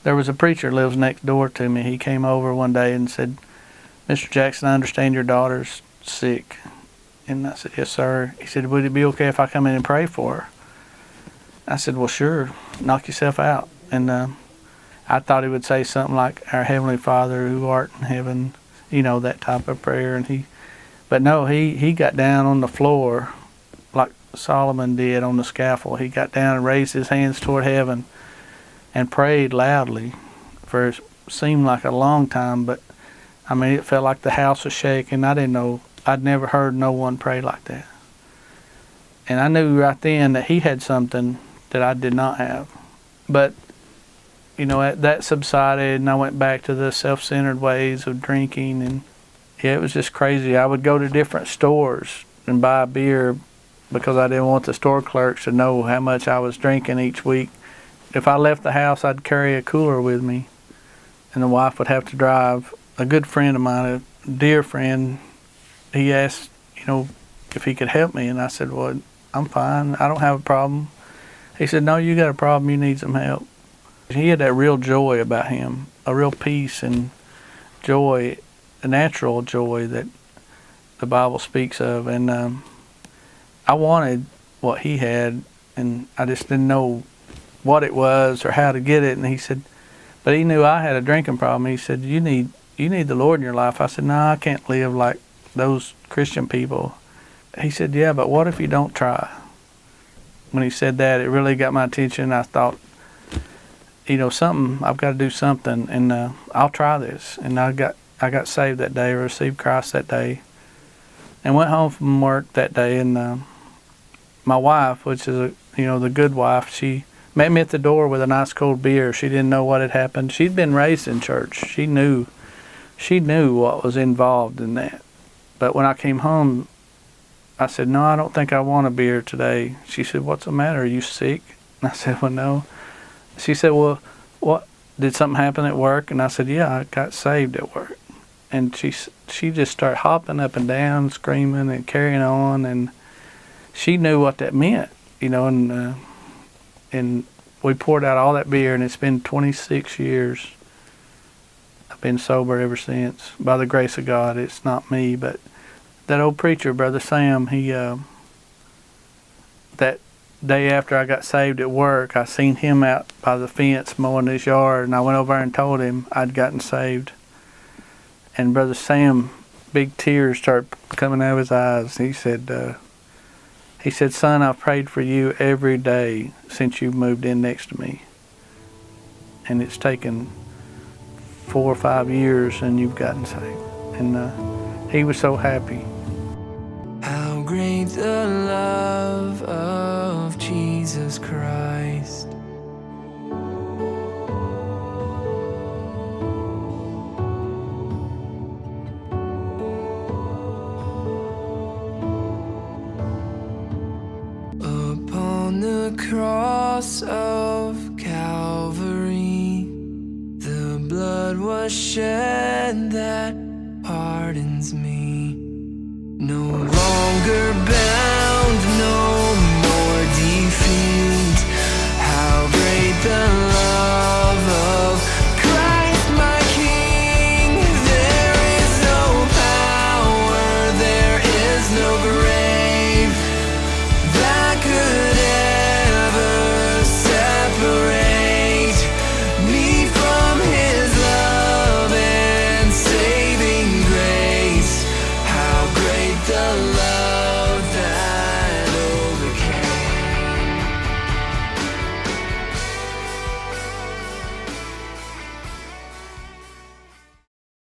There was a preacher lives next door to me. He came over one day and said, "Mr. Jackson, I understand your daughter's sick." And I said, "Yes, sir." He said, "Would it be okay if I come in and pray for her?" I said, "Well, sure. Knock yourself out." And I thought he would say something like, "Our Heavenly Father who art in heaven," that type of prayer. But no, he got down on the floor like Solomon did on the scaffold. He got down and raised his hands toward heaven and prayed loudly for it seemed like a long time, but I mean, it felt like the house was shaking. I didn't know, I'd never heard no one pray like that. And I knew right then that he had something that I did not have. But, that subsided, and I went back to the self-centered ways of drinking, and yeah, it was just crazy. I would go to different stores and buy a beer because I didn't want the store clerks to know how much I was drinking each week. If I left the house, I'd carry a cooler with me, and the wife would have to drive. A good friend of mine, a dear friend, he asked, if he could help me, and I said, "Well, I'm fine. I don't have a problem." He said, "No, you got a problem. You need some help." He had that real joy about him, a real peace and joy, a natural joy that the Bible speaks of. And I wanted what he had, and I just didn't know what it was or how to get it. And he said, but he knew I had a drinking problem. He said, you need the Lord in your life." I said, "No, I can't live like those Christian people." He said, "Yeah, but what if you don't try?" When he said that, it really got my attention. I thought, I've got to do something, and I'll try this. And I got saved that day, received Christ that day, and went home from work that day. And my wife, which is the good wife, she met me at the door with a nice cold beer. She didn't know what had happened. She'd been raised in church. She knew what was involved in that. But when I came home, I said, "No, I don't think I want a beer today." She said, "What's the matter? Are you sick?" And I said, "Well, no." She said, "Well, what, did something happen at work?" And I said, "Yeah, I got saved at work." And she just started hopping up and down, screaming and carrying on, and she knew what that meant, and we poured out all that beer, and it's been 26 years. I've been sober ever since, by the grace of God. It's not me, but that old preacher, Brother Sam, he that day after I got saved at work, I seen him out by the fence mowing his yard, and I went over and told him I'd gotten saved. And Brother Sam, big tears started coming out of his eyes. He said, "Son, I've prayed for you every day since you moved in next to me. And it's taken 4 or 5 years, and you've gotten saved." And he was so happy. How great the love of Jesus Christ. Upon the cross of Calvary, the blood was shed that pardons me. No longer bound, no more defeat. How great the